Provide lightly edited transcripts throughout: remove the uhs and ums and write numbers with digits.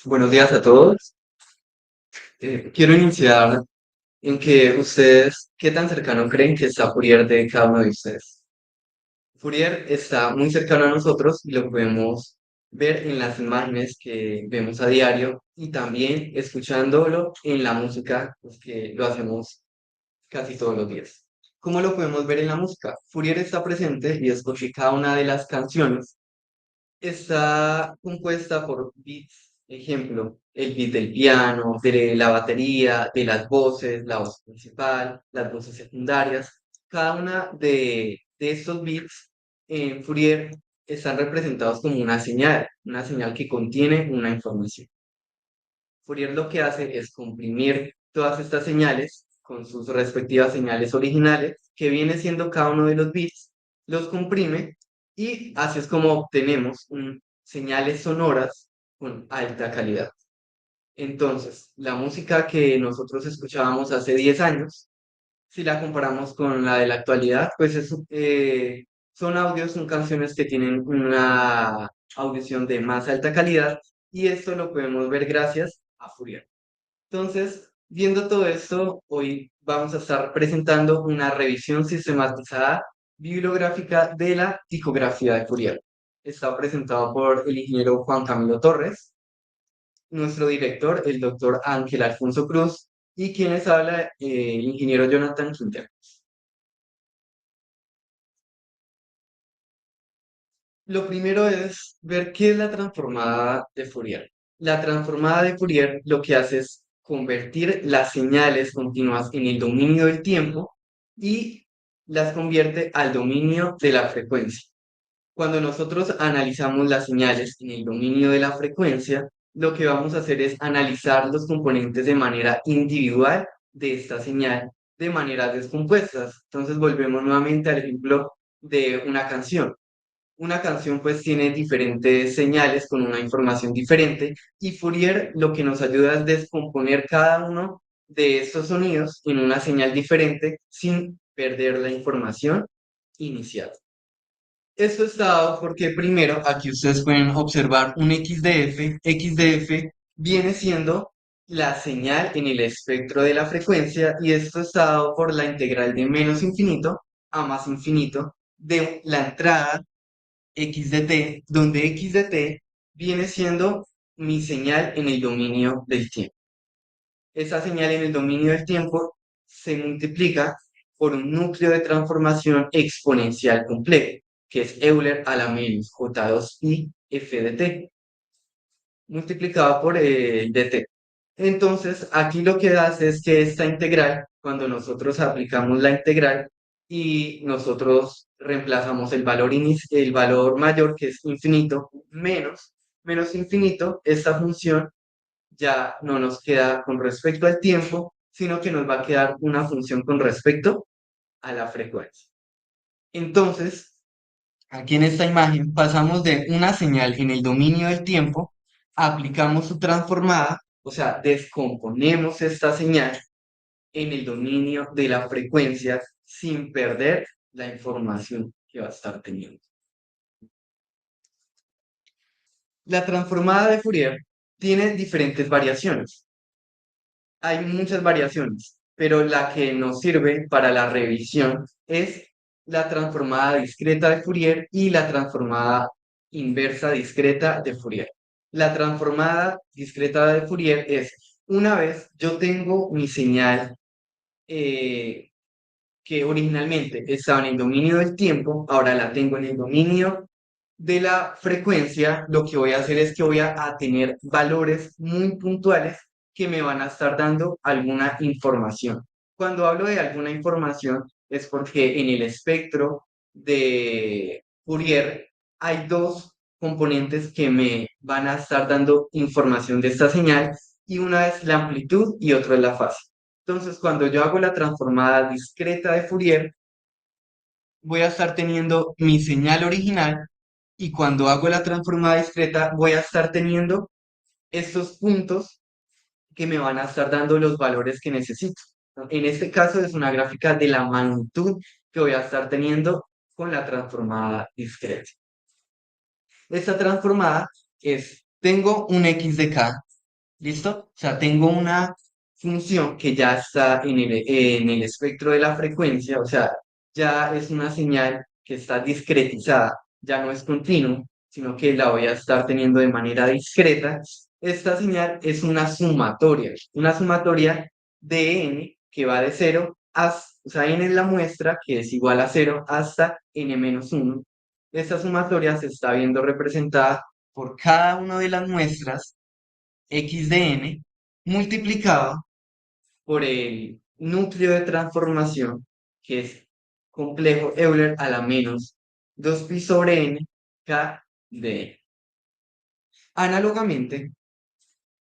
Buenos días a todos. Quiero iniciar en que ustedes, ¿qué tan cercano creen que está Fourier de cada uno de ustedes? Fourier está muy cercano a nosotros y lo podemos ver en las imágenes que vemos a diario y también escuchándolo en la música, pues que lo hacemos casi todos los días. ¿Cómo lo podemos ver en la música? Fourier está presente y es porque cada una de las canciones está compuesta por beats, ejemplo, el beat del piano, de la batería, de las voces, la voz principal, las voces secundarias. Cada una de estos beats en Fourier están representados como una señal que contiene una información. Fourier lo que hace es comprimir todas estas señales con sus respectivas señales originales, que viene siendo cada uno de los bits, los comprime y así es como obtenemos señales sonoras con alta calidad. Entonces, la música que nosotros escuchábamos hace 10 años, si la comparamos con la de la actualidad, pues son audios, son canciones que tienen una audición de más alta calidad y esto lo podemos ver gracias a Fourier. Entonces, viendo todo esto, hoy vamos a estar presentando una revisión sistematizada bibliográfica de la discografía de Fourier. Está presentado por el ingeniero Juan Camilo Torres, nuestro director, el doctor Ángel Alfonso Cruz, y quien les habla, el ingeniero Jonathan Quintero. Lo primero es ver qué es la transformada de Fourier. La transformada de Fourier lo que hace es convertir las señales continuas en el dominio del tiempo y las convierte al dominio de la frecuencia. Cuando nosotros analizamos las señales en el dominio de la frecuencia, lo que vamos a hacer es analizar los componentes de manera individual de esta señal de maneras descompuestas. Entonces volvemos nuevamente al ejemplo de una canción. Una canción pues tiene diferentes señales con una información diferente y Fourier lo que nos ayuda es descomponer cada uno de estos sonidos en una señal diferente sin perder la información inicial. Esto está dado porque primero aquí ustedes pueden observar un XDF. XDF viene siendo la señal en el espectro de la frecuencia y esto está dado por la integral de menos infinito a más infinito de la entrada x de t, donde x de t viene siendo mi señal en el dominio del tiempo. Esa señal en el dominio del tiempo se multiplica por un núcleo de transformación exponencial complejo, que es Euler a la menos J2i f de t, multiplicado por el dt. Entonces, aquí lo que hace es que esta integral, cuando nosotros aplicamos la integral y nosotros reemplazamos el valor mayor, que es infinito, menos infinito, esta función ya no nos queda con respecto al tiempo, sino que nos va a quedar una función con respecto a la frecuencia. Entonces, aquí en esta imagen pasamos de una señal en el dominio del tiempo, aplicamos su transformada, o sea, descomponemos esta señal en el dominio de la frecuencia sin perder la información que va a estar teniendo. La transformada de Fourier tiene diferentes variaciones. Hay muchas variaciones, pero la que nos sirve para la revisión es la transformada discreta de Fourier y la transformada inversa discreta de Fourier. La transformada discreta de Fourier es, una vez yo tengo mi señal eh, que originalmente estaba en el dominio del tiempo, ahora la tengo en el dominio de la frecuencia, lo que voy a hacer es que voy a tener valores muy puntuales que me van a estar dando alguna información. Cuando hablo de alguna información es porque en el espectro de Fourier hay dos componentes que me van a estar dando información de esta señal y una es la amplitud y otra es la fase. Entonces, cuando yo hago la transformada discreta de Fourier, voy a estar teniendo mi señal original y cuando hago la transformada discreta voy a estar teniendo estos puntos que me van a estar dando los valores que necesito. En este caso es una gráfica de la magnitud que voy a estar teniendo con la transformada discreta. Esta transformada es tengo un x de k, ¿listo? O sea, tengo una función que ya está en el espectro de la frecuencia, o sea, ya es una señal que está discretizada, ya no es continuo, sino que la voy a estar teniendo de manera discreta. Esta señal es una sumatoria de n que va de cero hasta, o sea, n es la muestra que es igual a cero hasta n-1. Esta sumatoria se está viendo representada por cada una de las muestras x de n multiplicado por el núcleo de transformación, que es complejo Euler a la menos 2pi sobre n k de n. Análogamente,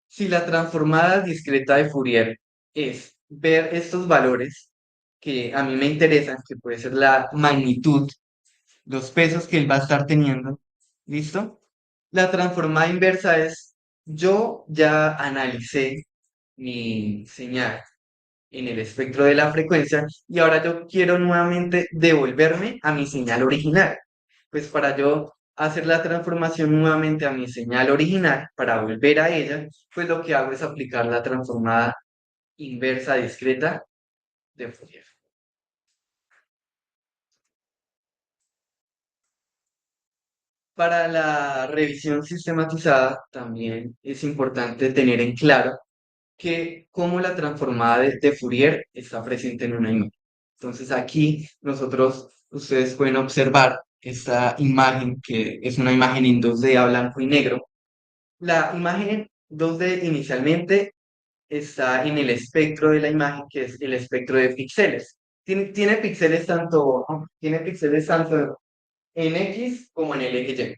si la transformada discreta de Fourier es ver estos valores que a mí me interesan, que puede ser la magnitud, los pesos que él va a estar teniendo, ¿listo? La transformada inversa es, yo ya analicé mi señal en el espectro de la frecuencia y ahora yo quiero nuevamente devolverme a mi señal original. Pues para yo hacer la transformación nuevamente a mi señal original, para volver a ella, pues lo que hago es aplicar la transformada inversa discreta de Fourier. Para la revisión sistematizada también es importante tener en claro que cómo la transformada de Fourier está presente en una imagen. Entonces aquí ustedes pueden observar esta imagen que es una imagen en 2D a blanco y negro. La imagen 2D inicialmente está en el espectro de la imagen, que es el espectro de píxeles. Tiene píxeles tanto en X como en el eje Y.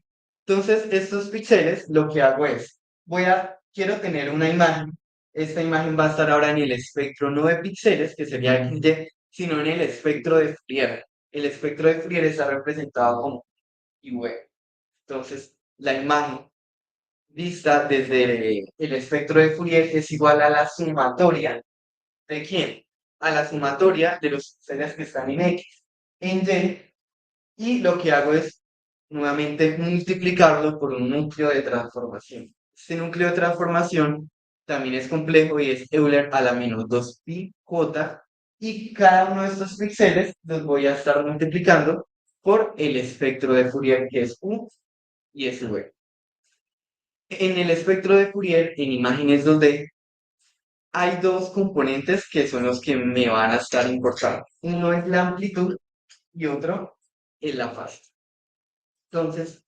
Entonces, estos píxeles, lo que hago es, quiero tener una imagen. Esta imagen va a estar ahora en el espectro no de píxeles, que sería XY, sino en el espectro de Fourier. El espectro de Fourier está representado como IV. Entonces, la imagen vista desde el espectro de Fourier es igual a la sumatoria ¿de quién? A la sumatoria de los píxeles que están en X, en Y lo que hago es nuevamente multiplicarlo por un núcleo de transformación. Este núcleo de transformación también es complejo y es Euler a la menos 2pi j y cada uno de estos píxeles los voy a estar multiplicando por el espectro de Fourier que es U y es V. En el espectro de Fourier, en imágenes 2D, hay dos componentes que son los que me van a estar importando. Uno es la amplitud y otro es la fase. Entonces,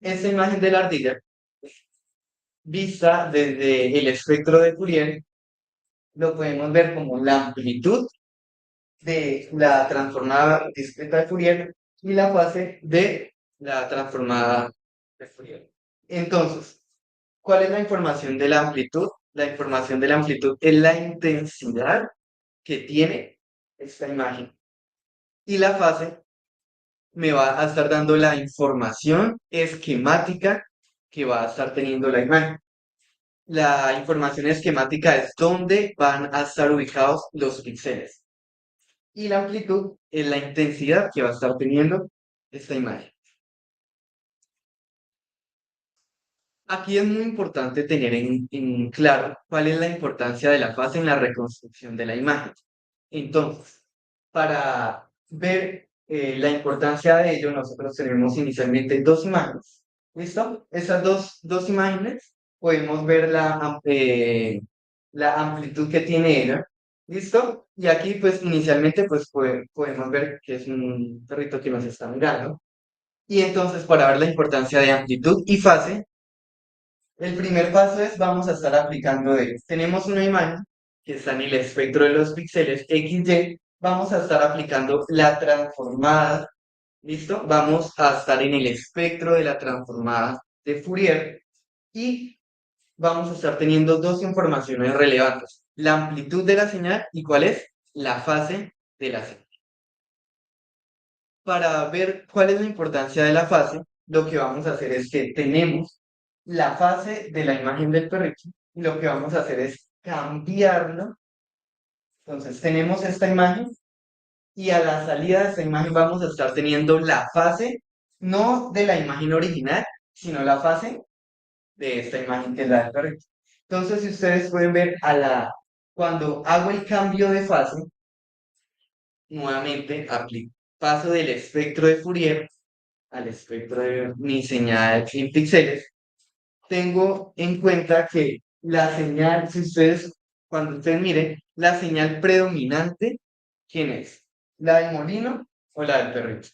esta imagen de la ardilla, vista desde el espectro de Fourier, lo podemos ver como la amplitud de la transformada discreta de Fourier y la fase de la transformada de Fourier. Entonces, ¿cuál es la información de la amplitud? La información de la amplitud es la intensidad que tiene esta imagen. Y la fase me va a estar dando la información esquemática que va a estar teniendo la imagen. La información esquemática es dónde van a estar ubicados los píxeles. Y la amplitud es la intensidad que va a estar teniendo esta imagen. Aquí es muy importante tener en claro cuál es la importancia de la fase en la reconstrucción de la imagen. Entonces, para ver la importancia de ello, nosotros tenemos inicialmente dos imágenes. ¿Listo? Esas dos imágenes podemos ver la amplitud que tiene ella. ¿Listo? Y aquí, pues, inicialmente, pues, podemos ver que es un perrito que nos está mirando. Y entonces, para ver la importancia de amplitud y fase, el primer paso es, vamos a estar aplicando ellos. Tenemos una imagen que está en el espectro de los píxeles XY, vamos a estar aplicando la transformada, ¿listo? Vamos a estar en el espectro de la transformada de Fourier y vamos a estar teniendo dos informaciones relevantes, la amplitud de la señal y cuál es la fase de la señal. Para ver cuál es la importancia de la fase, lo que vamos a hacer es que tenemos la fase de la imagen del perrito y lo que vamos a hacer es cambiarlo. Entonces tenemos esta imagen y a la salida de esta imagen vamos a estar teniendo la fase, no de la imagen original, sino la fase de esta imagen que es la del perrito. Entonces, si ustedes pueden ver cuando hago el cambio de fase, nuevamente paso del espectro de Fourier al espectro de mi señal en píxeles, tengo en cuenta que la señal, cuando ustedes miren, la señal predominante, ¿quién es? ¿La del molino o la del perrito?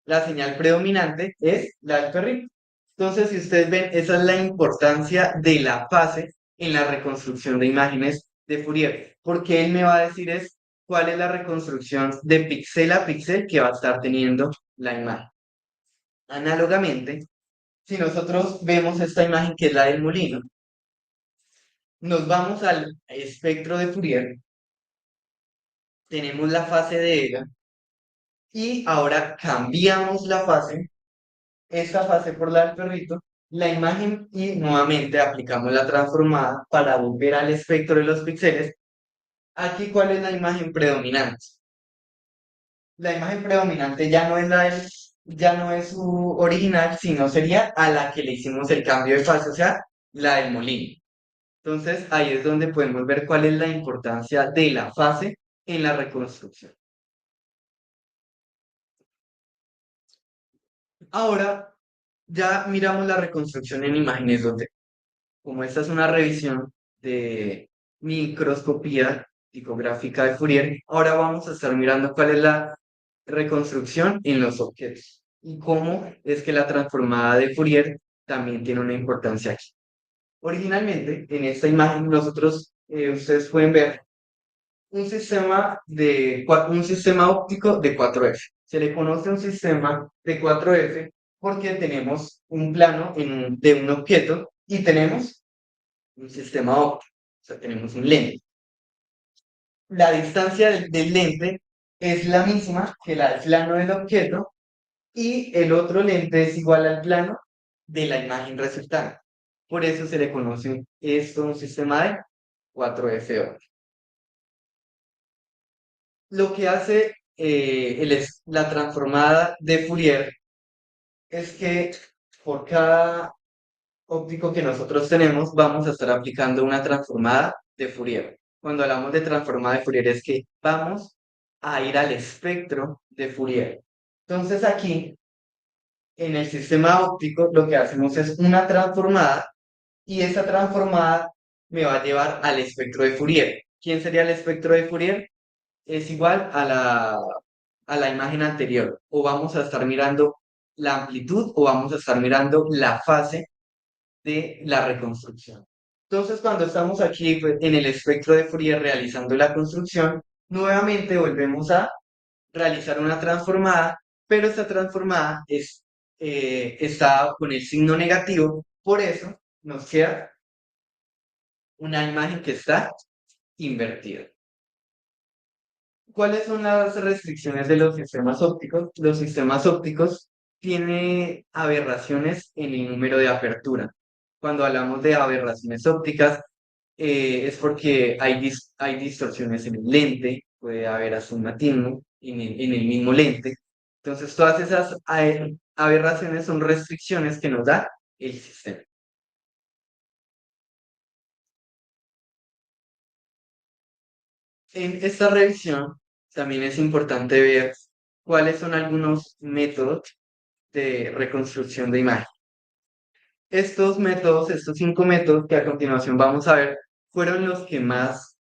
La señal predominante es la del perrito. Entonces, si ustedes ven, esa es la importancia de la fase en la reconstrucción de imágenes de Fourier, porque él me va a decir es cuál es la reconstrucción de píxel a píxel que va a estar teniendo la imagen. Análogamente, si nosotros vemos esta imagen que es la del molino, nos vamos al espectro de Fourier, tenemos la fase de ella y ahora cambiamos la fase, esta fase por la del perrito, la imagen y nuevamente aplicamos la transformada para volver al espectro de los píxeles. Aquí, ¿cuál es la imagen predominante? La imagen predominante ya no es su original, sino sería a la que le hicimos el cambio de fase, o sea, la del molino. Entonces, ahí es donde podemos ver cuál es la importancia de la fase en la reconstrucción. Ahora, ya miramos la reconstrucción en imágenes donde, como esta es una revisión de microscopía tipográfica de Fourier, ahora vamos a estar mirando cuál es la reconstrucción en los objetos y cómo es que la transformada de Fourier también tiene una importancia aquí. Originalmente, en esta imagen, ustedes pueden ver un sistema óptico de 4F. Se le conoce un sistema de 4F porque tenemos un plano de un objeto y tenemos un sistema óptico, o sea, tenemos un lente. La distancia del lente es la misma que la del plano del objeto y el otro lente es igual al plano de la imagen resultante. Por eso se le conoce esto un sistema de 4F óptico. Lo que hace la transformada de Fourier es que por cada óptico que nosotros tenemos vamos a estar aplicando una transformada de Fourier. Cuando hablamos de transformada de Fourier es que vamos a ir al espectro de Fourier. Entonces aquí, en el sistema óptico, lo que hacemos es una transformada y esa transformada me va a llevar al espectro de Fourier. ¿Quién sería el espectro de Fourier? Es igual a la imagen anterior. O vamos a estar mirando la amplitud o vamos a estar mirando la fase de la reconstrucción. Entonces, cuando estamos aquí pues, en el espectro de Fourier realizando la construcción, nuevamente volvemos a realizar una transformada, pero esta transformada está con el signo negativo, por eso nos queda una imagen que está invertida. ¿Cuáles son las restricciones de los sistemas ópticos? Los sistemas ópticos tienen aberraciones en el número de apertura. Cuando hablamos de aberraciones ópticas, es porque hay distorsiones en el lente, puede haber astigmatismo en el mismo lente. Entonces, todas esas aberraciones son restricciones que nos da el sistema. En esta revisión también es importante ver cuáles son algunos métodos de reconstrucción de imagen. Estos 5 métodos que a continuación vamos a ver, fueron los que más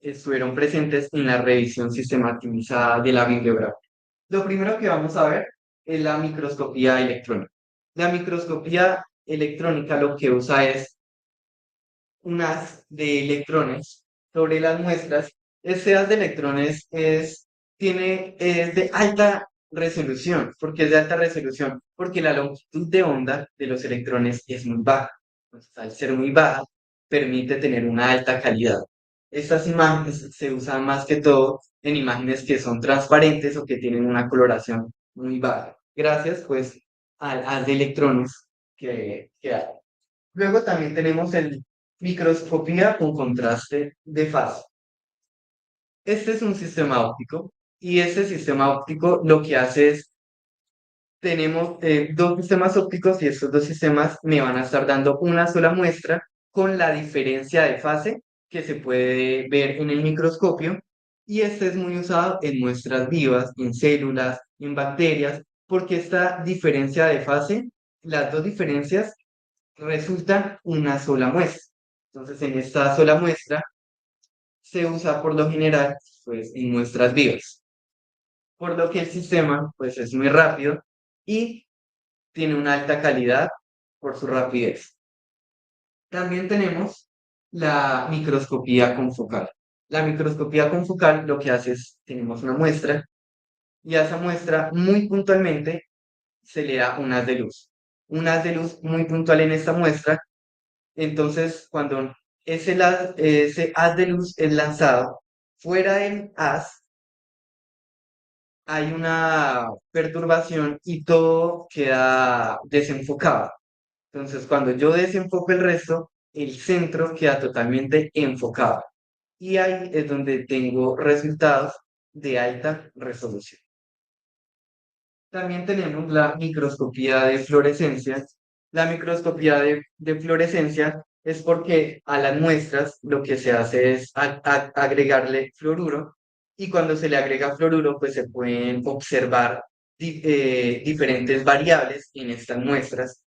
estuvieron presentes en la revisión sistematizada de la bibliografía. Lo primero que vamos a ver es la microscopía electrónica. La microscopía electrónica lo que usa es un haz de electrones sobre las muestras. Este haz de electrones es de alta resolución. ¿Por qué es de alta resolución? Porque la longitud de onda de los electrones es muy baja. Entonces, al ser muy baja, permite tener una alta calidad. Estas imágenes se usan más que todo en imágenes que son transparentes o que tienen una coloración muy baja. Gracias, pues, al haz de electrones que hay. Luego también tenemos el microscopía con contraste de fase. Este es un sistema óptico y este sistema óptico lo que hace es tenemos dos sistemas ópticos y estos dos sistemas me van a estar dando una sola muestra con la diferencia de fase que se puede ver en el microscopio y este es muy usado en muestras vivas, en células, en bacterias, porque esta diferencia de fase, las dos diferencias resultan una sola muestra. Entonces, en esta sola muestra se usa por lo general pues, en muestras vivas, por lo que el sistema pues, es muy rápido y tiene una alta calidad por su rapidez. También tenemos la microscopía confocal. La microscopía confocal lo que hace es, tenemos una muestra y a esa muestra muy puntualmente se le da un haz de luz. Un haz de luz muy puntual en esta muestra. Entonces, cuando ese haz de luz es lanzado, fuera del haz hay una perturbación y todo queda desenfocado. Entonces, cuando yo desenfoco el resto, el centro queda totalmente enfocado. Y ahí es donde tengo resultados de alta resolución. También tenemos la microscopía de fluorescencia. La microscopía de fluorescencia es porque a las muestras lo que se hace es agregarle fluoruro y cuando se le agrega fluoruro pues se pueden observar diferentes variables en estas muestras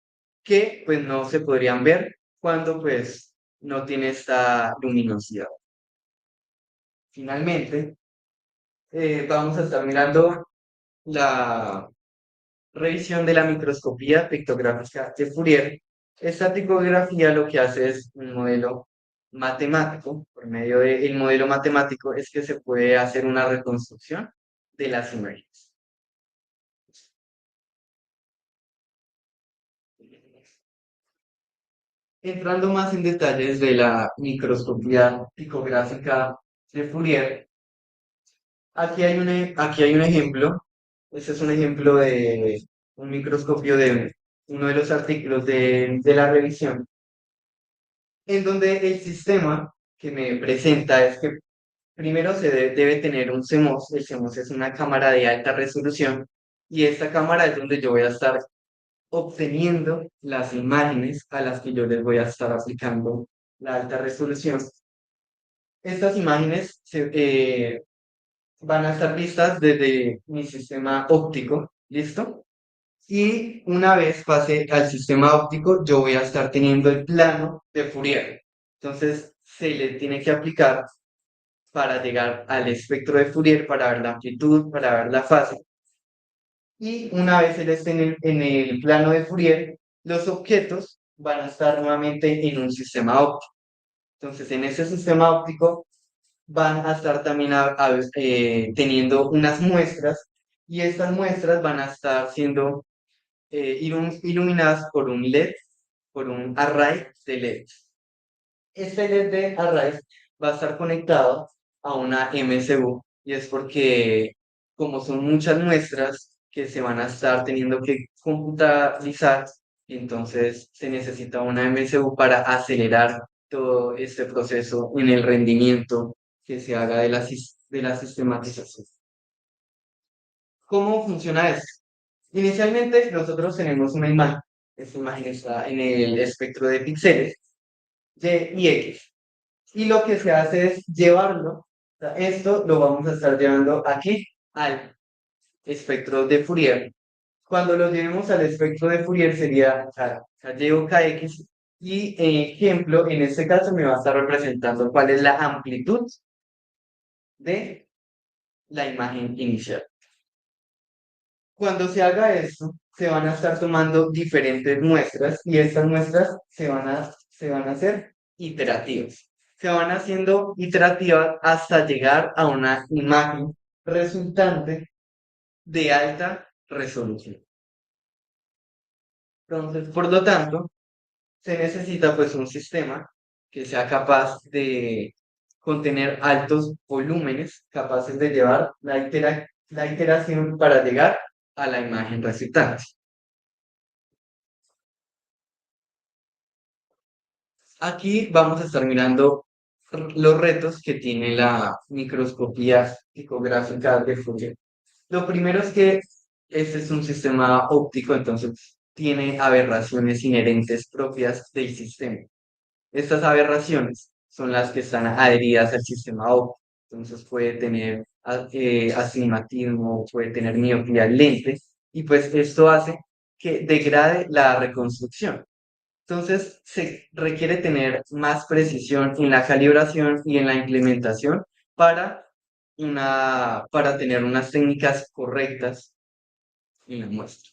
que pues no se podrían ver cuando pues no tiene esta luminosidad. Finalmente, vamos a estar mirando la revisión de la microscopía pictográfica de Fourier. Esta tipografía lo que hace es un modelo matemático. Por medio del modelo matemático es que se puede hacer una reconstrucción de las imágenes. Entrando más en detalles de la microscopía picográfica de Fourier, aquí hay un ejemplo. Este es un ejemplo de un microscopio de uno de los artículos de la revisión, en donde el sistema que me presenta es que primero debe tener un CMOS. El CMOS es una cámara de alta resolución y esta cámara es donde yo voy a estar obteniendo las imágenes a las que yo les voy a estar aplicando la alta resolución. Estas imágenes van a estar vistas desde mi sistema óptico, ¿listo? Y una vez pase al sistema óptico, yo voy a estar teniendo el plano de Fourier. Entonces, se le tiene que aplicar para llegar al espectro de Fourier, para ver la amplitud, para ver la fase. Y una vez él esté en el plano de Fourier, los objetos van a estar nuevamente en un sistema óptico. Entonces, en ese sistema óptico van a estar también teniendo unas muestras y estas muestras van a estar siendo iluminadas por un LED, por un array de LEDs. Este LED de array va a estar conectado a una MCU y es porque como son muchas muestras que se van a estar teniendo que computarizar, entonces se necesita una MCU para acelerar todo este proceso en el rendimiento que se haga de la sistematización. ¿Cómo funciona esto? Inicialmente nosotros tenemos una imagen. Esta imagen está en el espectro de píxeles Y y X. Y lo que se hace es llevarlo, o sea, esto lo vamos a estar llevando aquí al espectro de Fourier. Cuando lo llevemos al espectro de Fourier sería K o KX y ejemplo, en este caso me va a estar representando cuál es la amplitud de la imagen inicial. Cuando se haga esto, se van a estar tomando diferentes muestras y estas muestras se van a hacer iterativas. Se van haciendo iterativas hasta llegar a una imagen resultante de alta resolución. Entonces, por lo tanto, se necesita pues un sistema que sea capaz de contener altos volúmenes, capaces de llevar la iteración para llegar a la imagen resultante. Aquí vamos a estar mirando los retos que tiene la microscopía picográfica de Fourier. Lo primero es que este es un sistema óptico, entonces tiene aberraciones inherentes propias del sistema. Estas aberraciones son las que están adheridas al sistema óptico. Entonces puede tener astigmatismo, puede tener miopía al lente, y pues esto hace que degrade la reconstrucción. Entonces se requiere tener más precisión en la calibración y en la implementación para, para tener unas técnicas correctas en la muestra.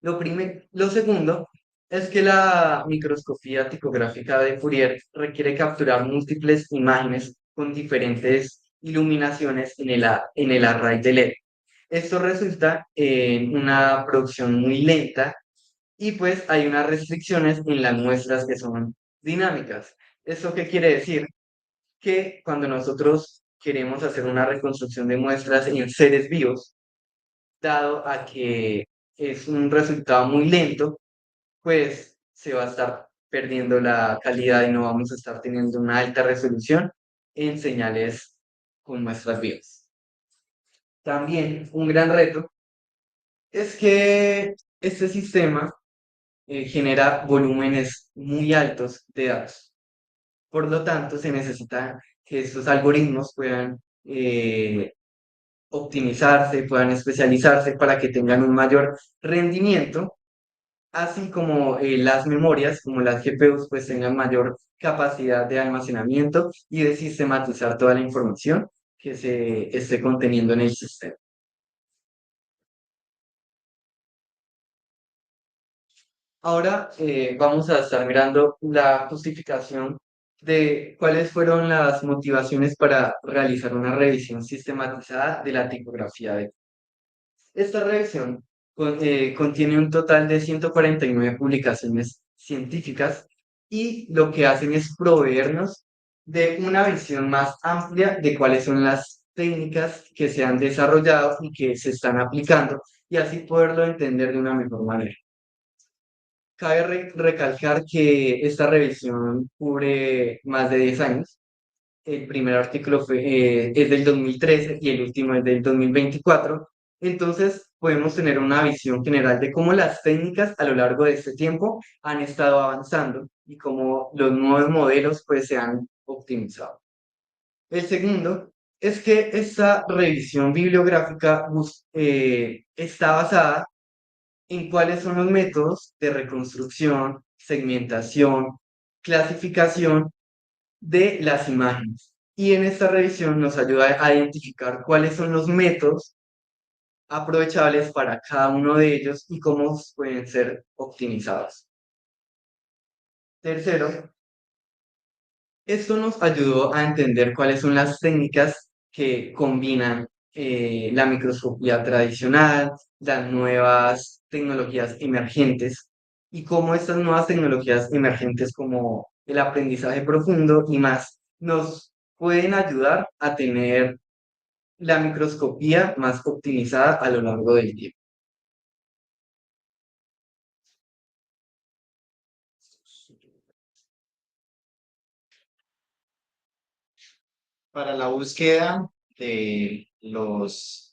Lo segundo es que la microscopía tipográfica de Fourier requiere capturar múltiples imágenes con diferentes iluminaciones en el array de LED. Esto resulta en una producción muy lenta y pues hay unas restricciones en las muestras que son dinámicas. ¿Esto qué quiere decir? Que cuando nosotros queremos hacer una reconstrucción de muestras en seres vivos, dado a que es un resultado muy lento, pues se va a estar perdiendo la calidad y no vamos a estar teniendo una alta resolución en señales con muestras vivas. También un gran reto es que este sistema genera volúmenes muy altos de datos. Por lo tanto, se necesita que estos algoritmos puedan optimizarse, puedan especializarse para que tengan un mayor rendimiento, así como las memorias, como las GPUs, pues tengan mayor capacidad de almacenamiento y de sistematizar toda la información que se esté conteniendo en el sistema. Ahora vamos a estar mirando la justificación de cuáles fueron las motivaciones para realizar una revisión sistematizada de la tipografía de esta revisión contiene un total de 149 publicaciones científicas y lo que hacen es proveernos de una visión más amplia de cuáles son las técnicas que se han desarrollado y que se están aplicando y así poderlo entender de una mejor manera. Cabe recalcar que esta revisión cubre más de 10 años. El primer artículo es del 2013 y el último es del 2024. Entonces, podemos tener una visión general de cómo las técnicas a lo largo de este tiempo han estado avanzando y cómo los nuevos modelos pues se han optimizado. El segundo es que esta revisión bibliográfica está basada en cuáles son los métodos de reconstrucción, segmentación, clasificación de las imágenes. Y en esta revisión nos ayuda a identificar cuáles son los métodos aprovechables para cada uno de ellos y cómo pueden ser optimizados. Tercero, esto nos ayudó a entender cuáles son las técnicas que combinan la microscopía tradicional, las nuevas tecnologías emergentes y cómo estas nuevas tecnologías emergentes como el aprendizaje profundo y más nos pueden ayudar a tener la microscopía más optimizada a lo largo del tiempo. Para la búsqueda de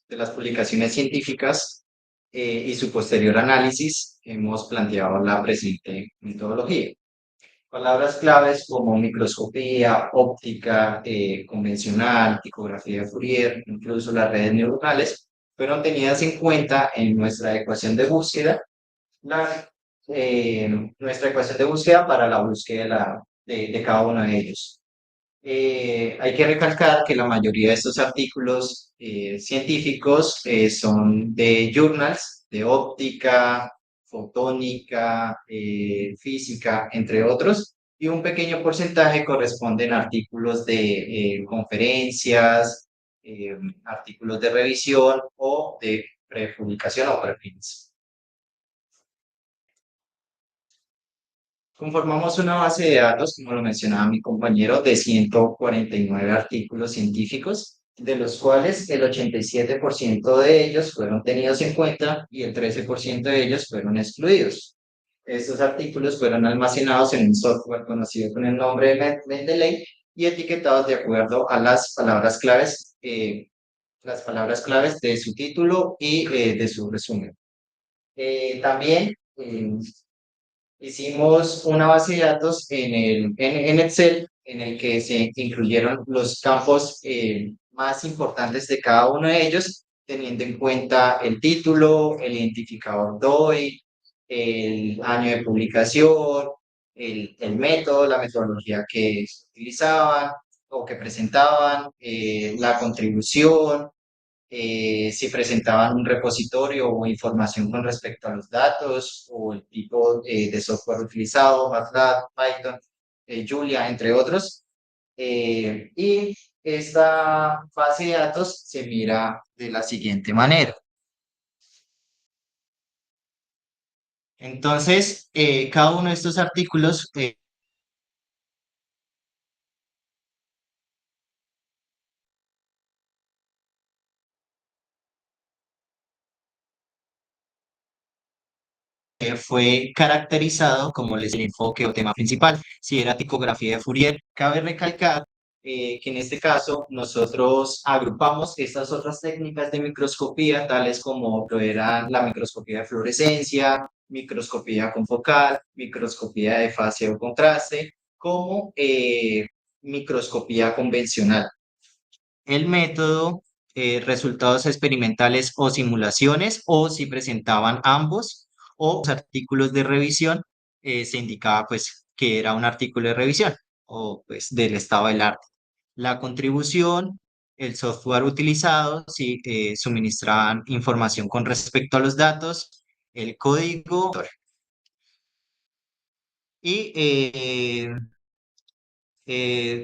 las publicaciones científicas y su posterior análisis, hemos planteado la presente metodología. Palabras claves como microscopía, óptica, convencional, tipografía de Fourier, incluso las redes neuronales, fueron tenidas en cuenta en nuestra ecuación de búsqueda, nuestra ecuación de búsqueda para la búsqueda de cada uno de ellos. Hay que recalcar que la mayoría de estos artículos científicos son de journals, de óptica, fotónica, física, entre otros, y un pequeño porcentaje corresponden a artículos de conferencias, artículos de revisión o de prepublicación o preprints. Conformamos una base de datos, como lo mencionaba mi compañero, de 149 artículos científicos, de los cuales el 87% de ellos fueron tenidos en cuenta y el 13% de ellos fueron excluidos. Estos artículos fueron almacenados en un software conocido con el nombre de Mendeley y etiquetados de acuerdo a las palabras claves las palabras claves de su título y de su resumen. También hicimos una base de datos en Excel en el que se incluyeron los campos más importantes de cada uno de ellos, teniendo en cuenta el título, el identificador DOI, el año de publicación, el método, la metodología que se utilizaban o que presentaban, la contribución, si presentaban un repositorio o información con respecto a los datos o el tipo de software utilizado, MATLAB, Python, Julia, entre otros. Y esta base de datos se mira de la siguiente manera. Entonces, cada uno de estos artículos fue caracterizado como el enfoque o tema principal. Si era tipografía de Fourier, cabe recalcar que en este caso nosotros agrupamos estas otras técnicas de microscopía, tales como lo eran la microscopía de fluorescencia, microscopía confocal, microscopía de fase o contraste, como microscopía convencional. El método, resultados experimentales o simulaciones, o si presentaban ambos, o los artículos de revisión, se indicaba pues que era un artículo de revisión o pues del estado del arte. La contribución, el software utilizado, si suministraban información con respecto a los datos, el código y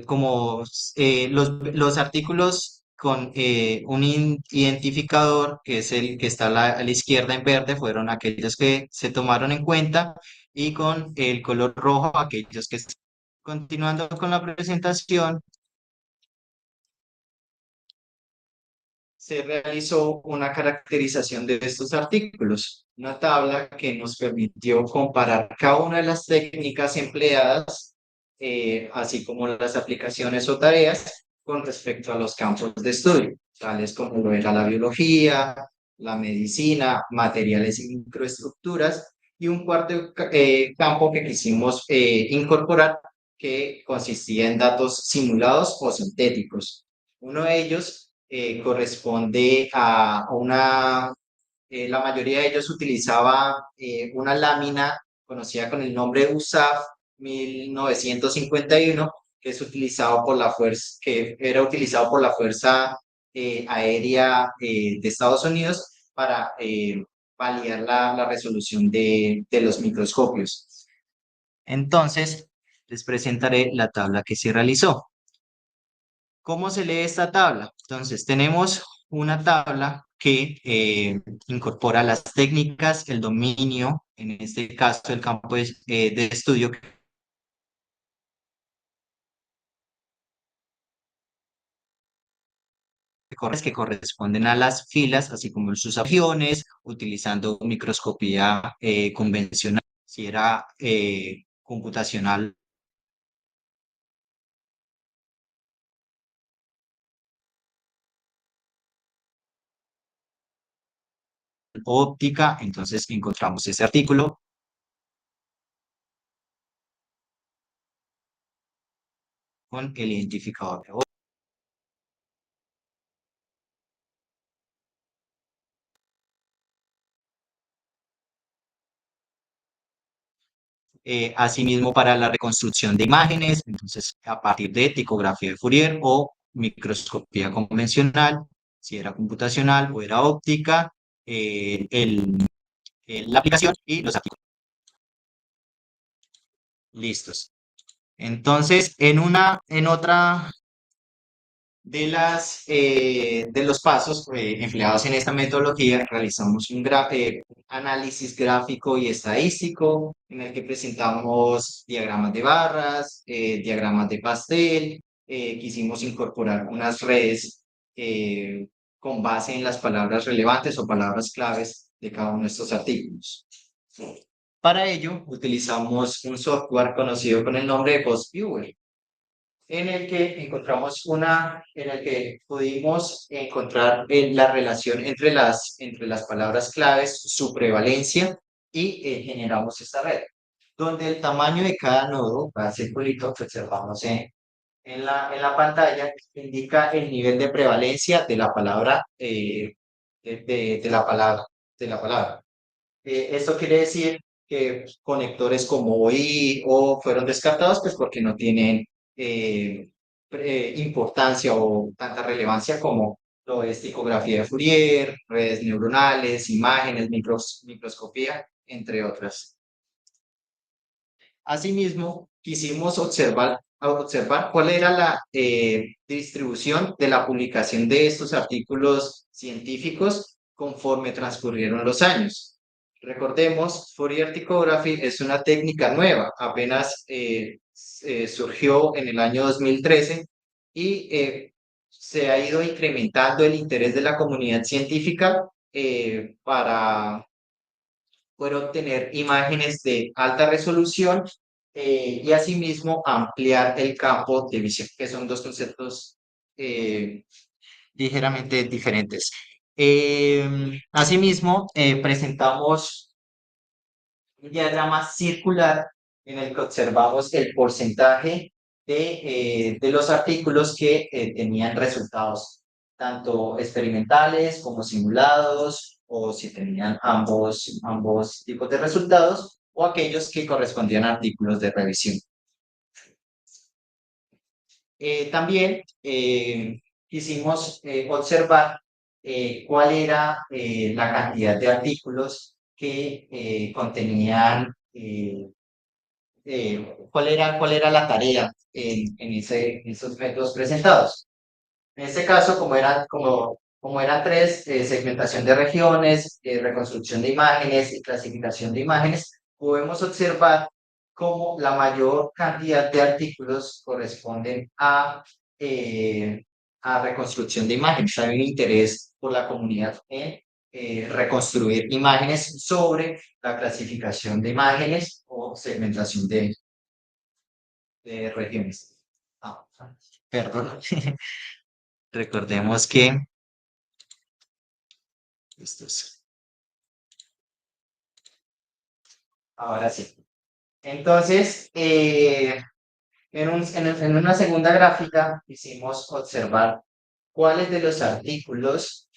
como los artículos con un identificador, que es el que está a la izquierda en verde, fueron aquellos que se tomaron en cuenta, y con el color rojo aquellos que... Continuando con la presentación, se realizó una caracterización de estos artículos, una tabla que nos permitió comparar cada una de las técnicas empleadas, así como las aplicaciones o tareas con respecto a los campos de estudio, tales como lo era la biología, la medicina, materiales y microestructuras, y un cuarto campo que quisimos incorporar, que consistía en datos simulados o sintéticos. Uno de ellos corresponde a una, la mayoría de ellos utilizaba una lámina conocida con el nombre USAF 1951, que es utilizado por la fuerza, que era utilizado por la Fuerza Aérea de Estados Unidos para validar la resolución de los microscopios. Entonces, les presentaré la tabla que se realizó. ¿Cómo se lee esta tabla? Entonces, tenemos una tabla que incorpora las técnicas, el dominio, en este caso el campo de estudio que corresponden a las filas, así como sus opciones, utilizando microscopía convencional, si era computacional, óptica. Entonces encontramos ese artículo con el identificador de asimismo para la reconstrucción de imágenes, entonces a partir de tipografía de Fourier o microscopía convencional, si era computacional o era óptica, la aplicación y los artículos. Listos. Entonces, en otra de los pasos empleados en esta metodología, realizamos un análisis gráfico y estadístico en el que presentamos diagramas de barras, diagramas de pastel, quisimos incorporar unas redes con base en las palabras relevantes o palabras claves de cada uno de estos artículos. Para ello, utilizamos un software conocido con el nombre de PostViewer. en el que encontramos en el que pudimos encontrar la relación entre las palabras claves, su prevalencia y generamos esta red, donde el tamaño de cada nodo, cada circulito que observamos en la pantalla, indica el nivel de prevalencia de la palabra, de la palabra, de la palabra. Esto quiere decir que conectores como OI o fueron descartados pues porque no tienen importancia o tanta relevancia como lo es tipografía de Fourier, redes neuronales, imágenes, microscopía, entre otras. Asimismo, quisimos observar cuál era la distribución de la publicación de estos artículos científicos conforme transcurrieron los años. Recordemos, Fourier Ptychography es una técnica nueva, apenas surgió en el año 2013 y se ha ido incrementando el interés de la comunidad científica para poder obtener imágenes de alta resolución y asimismo ampliar el campo de visión, que son dos conceptos eh, ligeramente diferentes. Asimismo, presentamos un diagrama circular en el que observamos el porcentaje de los artículos que tenían resultados tanto experimentales como simulados, o si tenían ambos tipos de resultados, o aquellos que correspondían a artículos de revisión. También quisimos observar cuál era la cantidad de artículos que contenían, cuál era la tarea en esos métodos presentados. En este caso, como eran tres, segmentación de regiones, reconstrucción de imágenes y clasificación de imágenes, podemos observar cómo la mayor cantidad de artículos corresponden a reconstrucción de imágenes. Hay un interés por la comunidad en reconstruir imágenes sobre la clasificación de imágenes o segmentación de regiones. Ah, perdón. Recordemos que esto es, ahora sí. Entonces, en una segunda gráfica quisimos observar cuáles de los artículos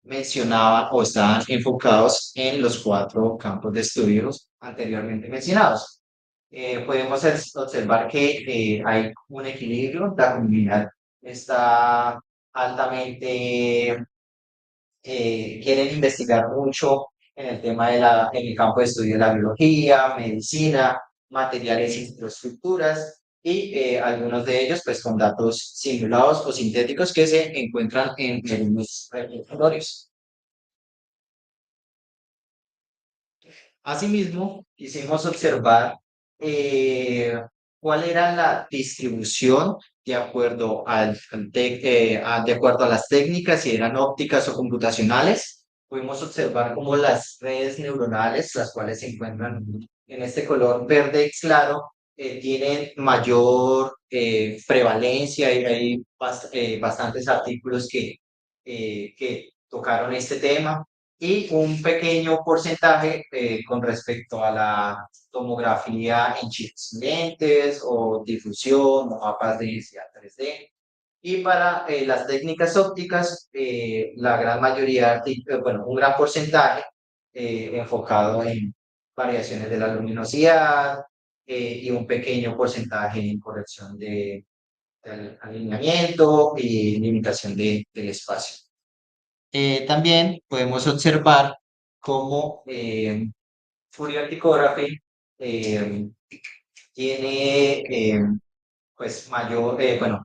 mencionaban o estaban enfocados en los cuatro campos de estudios anteriormente mencionados. Podemos observar que hay un equilibrio, la comunidad está altamente quieren investigar mucho en el tema en el campo de estudio de la biología, medicina, materiales y infraestructuras, y algunos de ellos pues con datos simulados o sintéticos que se encuentran en los repositorios. Asimismo, quisimos observar cuál era la distribución de acuerdo de acuerdo a las técnicas, si eran ópticas o computacionales. Pudimos observar cómo las redes neuronales, las cuales se encuentran en este color verde claro, tienen mayor prevalencia y hay bastantes artículos que tocaron este tema y un pequeño porcentaje con respecto a la tomografía en chips lentes o difusión o mapas de densidad 3D. Y para las técnicas ópticas, la gran mayoría, bueno, un gran porcentaje enfocado en variaciones de la luminosidad y un pequeño porcentaje en corrección del alineamiento y limitación del espacio. También podemos observar cómo Fourier Ptychography eh, tiene pues mayor, bueno,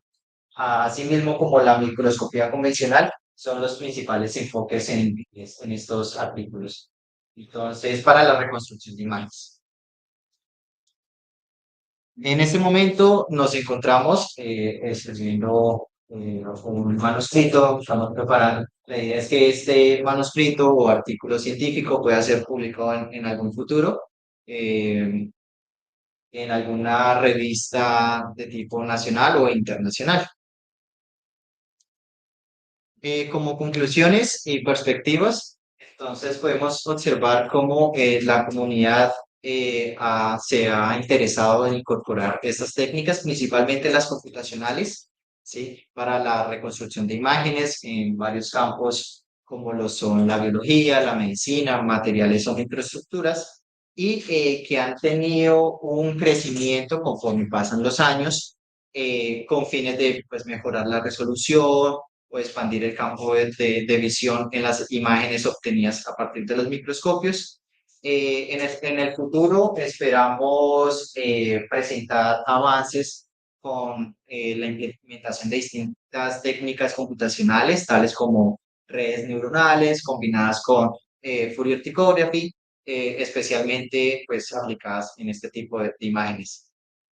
así mismo como la microscopía convencional, son los principales enfoques en estos artículos. Entonces, para la reconstrucción de imágenes. En este momento nos encontramos escribiendo un manuscrito, estamos preparando. La idea es que este manuscrito o artículo científico pueda ser publicado en algún futuro. en alguna revista de tipo nacional o internacional. Como conclusiones y perspectivas, entonces podemos observar cómo la comunidad se ha interesado en incorporar estas técnicas, principalmente las computacionales, ¿sí? Para la reconstrucción de imágenes en varios campos, como lo son la biología, la medicina, materiales o microestructuras, y que han tenido un crecimiento conforme pasan los años, con fines de pues, mejorar la resolución o expandir el campo de visión en las imágenes obtenidas a partir de los microscopios. En el futuro esperamos presentar avances con la implementación de distintas técnicas computacionales, tales como redes neuronales combinadas con Fourier Ptychography, especialmente pues, aplicadas en este tipo de imágenes.